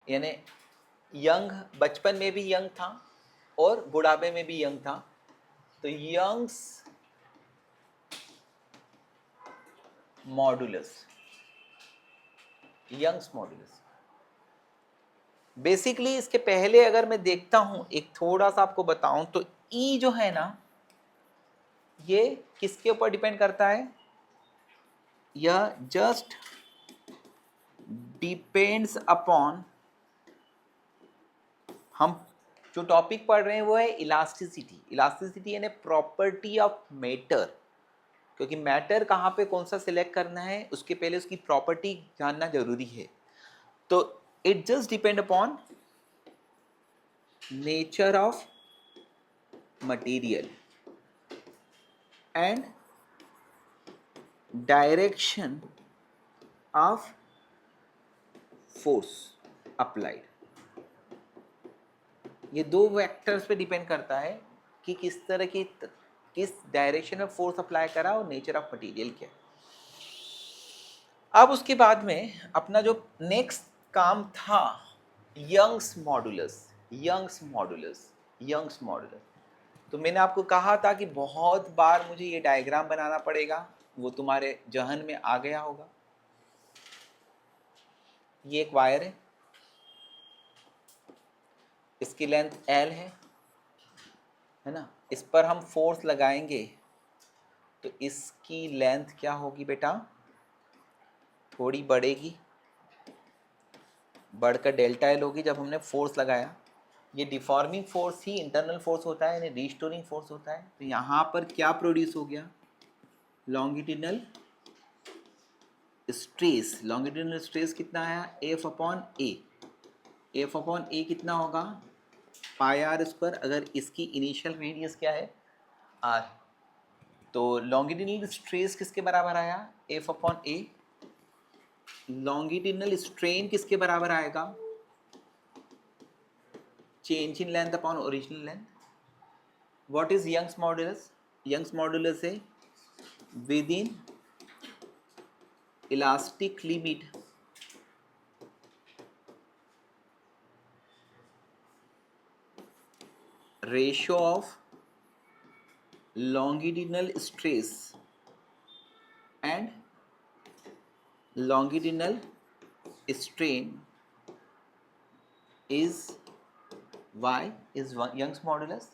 यानी यंग बचपन में भी यंग था और बुढ़ापे में भी यंग था, तो Young's modulus, Young's modulus. Basically इसके पहले अगर मैं देखता हूं, एक थोड़ा सा आपको बताऊं, तो ई जो है ना, ये किसके ऊपर डिपेंड करता है? यह जस्ट डिपेंड्स अपॉन, हम जो टॉपिक पढ़ रहे हैं वो है इलास्टिसिटी। इलास्टिसिटी यानी प्रॉपर्टी ऑफ मैटर, क्योंकि मैटर कहाँ पे कौन सा सिलेक्ट करना है उसके पहले उसकी प्रॉपर्टी जानना जरूरी है। तो it just depend upon nature of material and direction of force applied. ये दो वेक्टर्स पे डिपेंड करता है कि किस तरह की, किस डायरेक्शन में फोर्स अप्लाई करा और नेचर ऑफ मटेरियल क्या है। अब उसके बाद में अपना जो नेक्स्ट काम था, Young's modulus, Young's modulus, Young's modulus. तो मैंने आपको कहा था कि बहुत बार मुझे ये डायग्राम बनाना पड़ेगा, वो तुम्हारे जहन में आ गया होगा। ये एक वायर है, इसकी लेंथ L है ना, इस पर हम फोर्स लगाएंगे तो इसकी लेंथ क्या होगी बेटा? थोड़ी बढ़ेगी, बढ़कर डेल्टा एल होगी जब हमने फोर्स लगाया। ये डिफॉर्मिंग फोर्स ही इंटरनल फोर्स होता है, यानी रिस्टोरिंग फोर्स होता है। तो यहाँ पर क्या प्रोड्यूस हो गया? Longitudinal stress. लॉन्गिट्यूडनल स्ट्रेस कितना आया? एफ अपॉन ए। एफ अपॉन ए कितना होगा? पाई आर स्क्वायर। अगर इसकी इनिशियल रेडियस क्या है? आर। तो लॉन्गिट्यूडनल स्ट्रेस किसके बराबर आया? F upon A. Longitudinal strain किसके बराबर आएगा? Change in length upon original length. What is Young's modulus? Young's modulus है within elastic limit ratio of longitudinal stress and longitudinal strain is y is Young's modulus.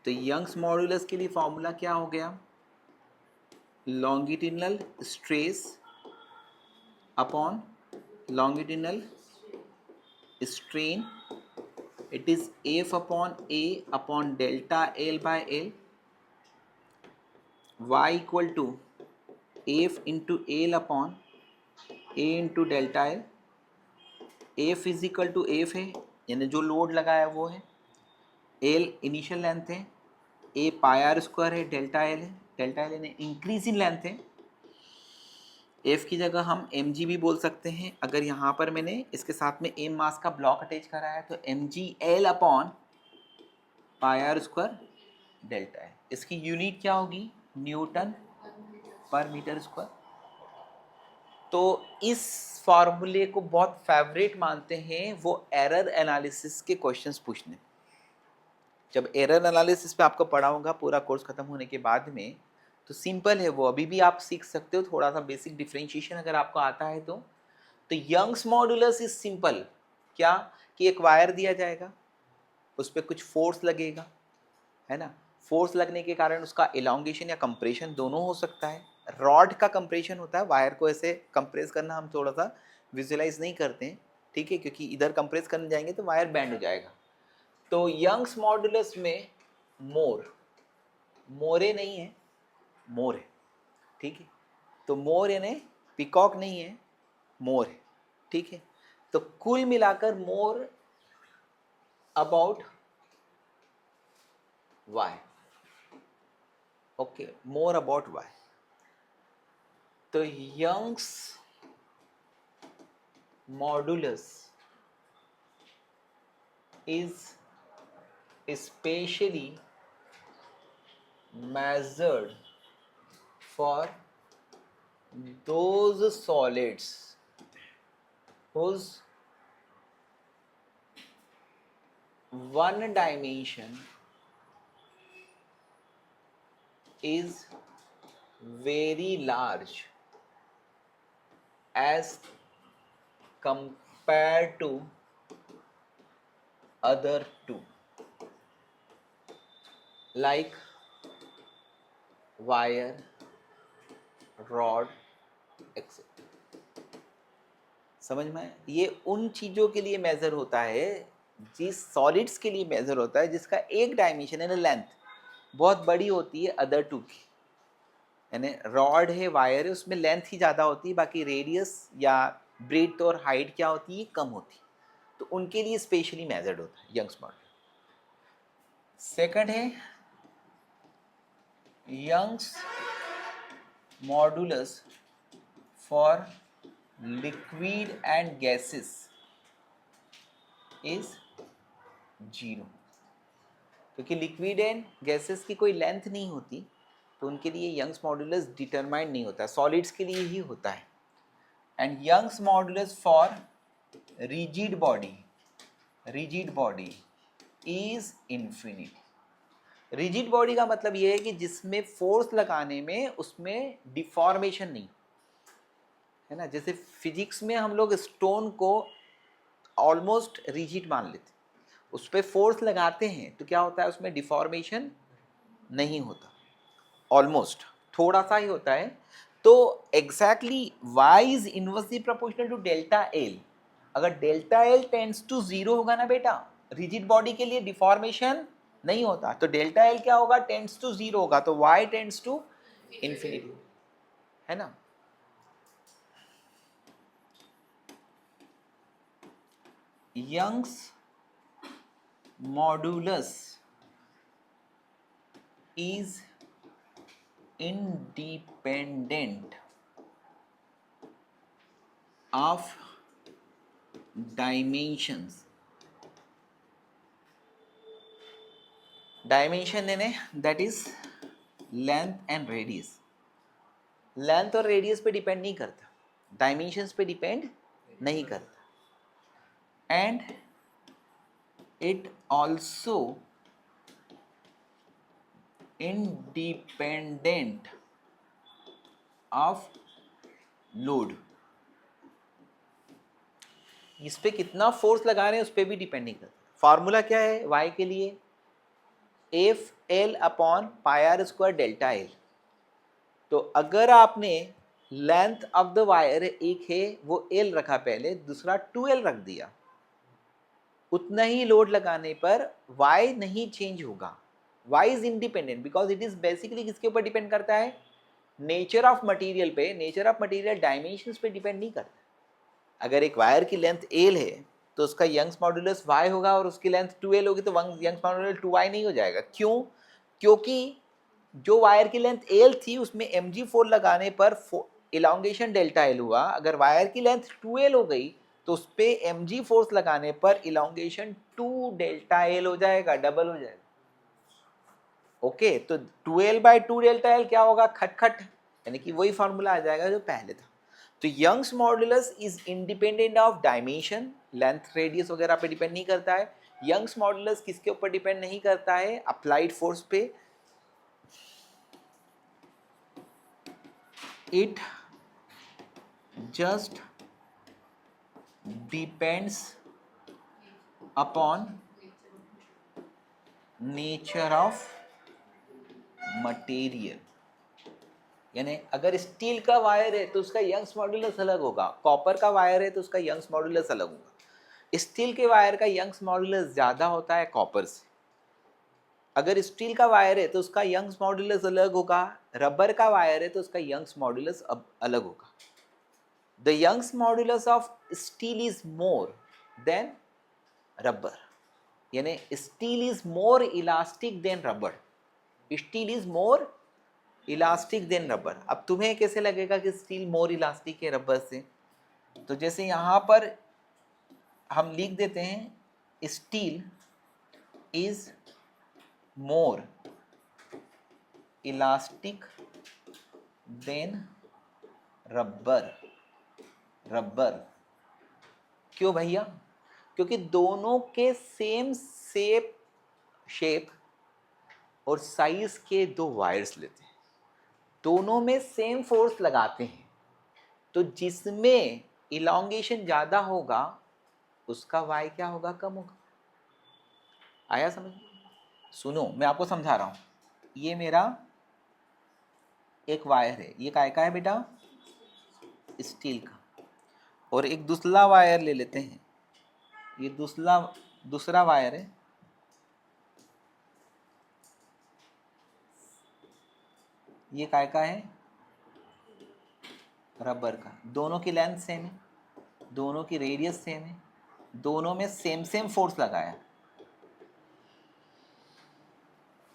तो Young's modulus के लिए formula क्या हो गया? longitudinal stress upon longitudinal strain, it is F upon A upon delta L by L, y equal to F into L upon A into delta L। F is equal to F है, यानी जो load लगाया वो है, L initial length है, A pi R square है, delta L है, delta L यानी इंक्रीज इन लेंथ है। F की जगह हम mg भी बोल सकते हैं। अगर यहाँ पर मैंने इसके साथ में m मास का ब्लॉक अटैच करा है तो mg L upon pi R square delta है। इसकी यूनिट क्या होगी? न्यूटन पर मीटर स्क्वायर। तो इस फॉर्मूले को बहुत फेवरेट मानते हैं वो एरर एनालिसिस के क्वेश्चंस पूछने। जब एरर एनालिसिस पे आपको पढ़ाऊंगा पूरा कोर्स खत्म होने के बाद में, तो सिंपल है वो, अभी भी आप सीख सकते हो थोड़ा सा बेसिक डिफरेंशिएशन अगर आपको आता है तो। यंग्स मॉडुलस इज सिंपल, क्या कि एक वायर दिया जाएगा, उस पर कुछ फोर्स लगेगा, है ना। फोर्स लगने के कारण उसका इलॉन्गेशन या कंप्रेशन दोनों हो सकता है। रॉड का कंप्रेशन होता है, वायर को ऐसे कंप्रेस करना हम थोड़ा सा विजुअलाइज नहीं करते हैं, ठीक है, क्योंकि इधर कंप्रेस करने जाएंगे तो वायर बैंड हो जाएगा। तो यंग्स मॉडुलस में मोर, मोरे नहीं है, मोर है, ठीक है। तो मोर यानी पिकॉक नहीं है, मोर है, ठीक है। तो कुल मिलाकर more about Y, okay, more about Y. तो Young's modulus is especially measured for those solids whose one dimension is very large as compared to other two, like wire, rod, etc. समझ में आया? ये उन चीजों के लिए मेजर होता है, जिस सॉलिड्स के लिए मेजर होता है जिसका एक डायमेंशन है ना, लेंथ बहुत बड़ी होती है अदर टू की। यानी रॉड है, वायर है, उसमें लेंथ ही ज़्यादा होती है, बाकी रेडियस या ब्रेड्थ और हाइट क्या होती है, कम होती है। तो उनके लिए स्पेशली मेजर्ड होता है यंग्स मॉडुलस। सेकंड है Young's modulus for liquid and gases is 0, क्योंकि लिक्विड एंड गैसेस की कोई लेंथ नहीं होती, तो उनके लिए यंग्स मॉडुलस डिटरमाइंड नहीं होता, सॉलिड्स के लिए ही होता है। And Young's modulus for rigid body is infinite. Rigid body का मतलब यह है कि जिसमें फोर्स लगाने में उसमें डिफॉर्मेशन नहीं है ना। जैसे फिजिक्स में हम लोग स्टोन को ऑलमोस्ट रिजिड मान लेते, उस पर फोर्स लगाते हैं तो क्या होता है, उसमें डिफॉर्मेशन नहीं होता, ऑलमोस्ट थोड़ा सा ही होता है। तो exactly Y is inversely proportional to delta L. अगर डेल्टा एल टेंड्स टू 0 होगा ना बेटा, रिजिड बॉडी के लिए डिफॉर्मेशन नहीं होता, तो डेल्टा एल क्या होगा, टेंड्स टू 0 होगा, तो वाई टेंड्स टू इन्फिनिटी, है ना। Young's modulus is independent of dimensions। Dimension यानी that is length and radius. Length और रेडियस पे डिपेंड नहीं करता, डायमेंशंस पे डिपेंड नहीं करता। And it also independent of load. इस पे कितना फोर्स लगा रहे हैं उस पर भी डिपेंड नहीं करता। फॉर्मूला क्या है y के लिए, F L upon pi R square delta L. तो अगर आपने लेंथ ऑफ द वायर एक है वो एल रखा पहले, दूसरा 2l रख दिया, उतना ही लोड लगाने पर y नहीं चेंज होगा। y is independent because it is basically किसके ऊपर डिपेंड करता है, नेचर ऑफ मटेरियल पे। नेचर ऑफ मटेरियल डायमेंशंस पे डिपेंड नहीं करता। अगर एक वायर की लेंथ एल है तो उसका यंग्स मॉडुलस y होगा, और उसकी लेंथ 2l होगी तो यंग्स मॉडुलस 2y नहीं हो जाएगा। क्यों? क्योंकि जो वायर की लेंथ एल थी उसमें mg4 लगाने पर इलांगेशन डेल्टा एल हुआ। अगर वायर की लेंथ 2l हो गई तो उस पर mg फोर्स लगाने पर इलांगेशन 2 डेल्टा एल हो जाएगा, डबल हो जाएगा। ओके, तो 2l/2 डेल्टा एल क्या होगा, खटखट, यानी कि वही फॉर्मूला आ जाएगा जो पहले था। तो Young's modulus is independent of dimension, length radius वगैरह पे डिपेंड नहीं करता है। यंग्स मॉडुलस किसके ऊपर डिपेंड नहीं करता है, अप्लाइड फोर्स पे। It just depends upon nature of material. यानी अगर स्टील का वायर है तो उसका यंग्स मॉडुलस अलग होगा, कॉपर का वायर है तो उसका यंग्स मॉडुलस अलग होगा। स्टील के वायर का यंग्स मॉडुलस ज़्यादा होता है कॉपर से। अगर स्टील का वायर है तो उसका यंग्स मॉडुलस अलग होगा, रबर का वायर है तो उसका यंग्स मॉडुलस अब अलग होगा। The Young's modulus of steel is more than rubber, यानी steel is more elastic than rubber. Steel is more elastic than rubber. अब तुम्हें कैसे लगेगा कि स्टील मोर इलास्टिक है रबर से? तो जैसे यहाँ पर हम लिख देते हैं steel is more elastic than rubber. Rubber क्यों भैया? क्योंकि दोनों के सेम शेप और साइज के दो वायर्स लेते हैं, दोनों में सेम फोर्स लगाते हैं, तो जिसमें इलॉन्गेशन ज़्यादा होगा उसका वाई क्या होगा, कम होगा। आया समझ? सुनो मैं आपको समझा रहा हूँ। ये मेरा एक वायर है, ये काय का है बेटा, स्टील का। और एक दूसरा वायर ले लेते हैं, ये दूसरा वायर है, ये काय का है, रबर का। दोनों की लेंथ सेम है, दोनों की रेडियस सेम है, दोनों में सेम फोर्स लगाया,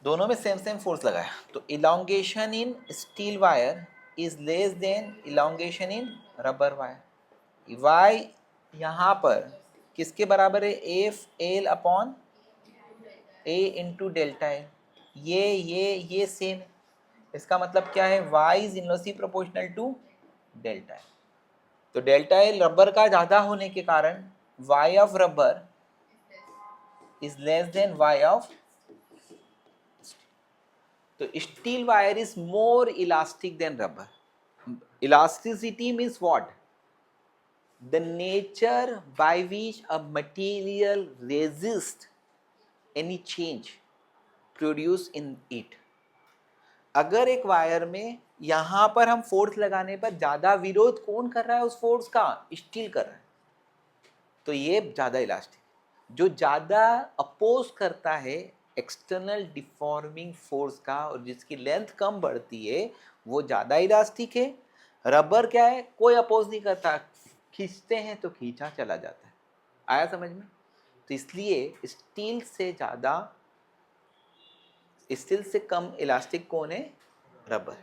दोनों में सेम फोर्स लगाया, तो elongation in steel wire is less than elongation in rubber wire. Y यहाँ पर किसके बराबर है, F L upon A into delta L. ये सेम है, इसका मतलब क्या है, Y is inversely proportional to delta L. तो डेल्टा एल रबर का ज़्यादा होने के कारण Y of rubber is less than Y of, तो steel wire is more elastic than rubber. Elasticity means what, the nature by which a material resist any change produce in it. अगर एक wire में यहां पर हम force लगाने पर ज्यादा विरोध कौन कर रहा है, उस फोर्स का स्टील कर रहा है, तो ये ज्यादा इलास्टिक। जो ज्यादा अपोज करता है एक्सटर्नल डिफॉर्मिंग फोर्स का और जिसकी लेंथ कम बढ़ती है वो ज्यादा इलास्टिक है। रबर क्या है, कोई अपोज नहीं करता, खींचते हैं तो खींचा चला जाता है। आया समझ में? तो इसलिए स्टील से कम इलास्टिक कौन है, रबर।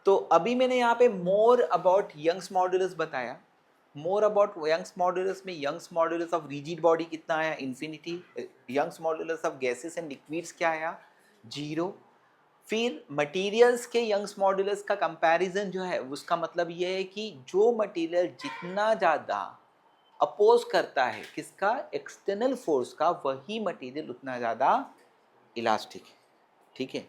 तो अभी मैंने यहाँ पे मोर अबाउट यंग्स मॉड्यूलस बताया। मोर अबाउट यंग्स मॉड्यूलस में Young's modulus of rigid body कितना आया, infinity. Young's modulus of gases and liquids क्या आया, 0। फिर मटेरियल्स के यंग्स मॉड्यूलस का कंपैरिजन जो है उसका मतलब ये है कि जो मटेरियल जितना ज़्यादा अपोज करता है किसका, एक्सटर्नल फोर्स का, वही मटेरियल उतना ज़्यादा इलास्टिक है। ठीक है।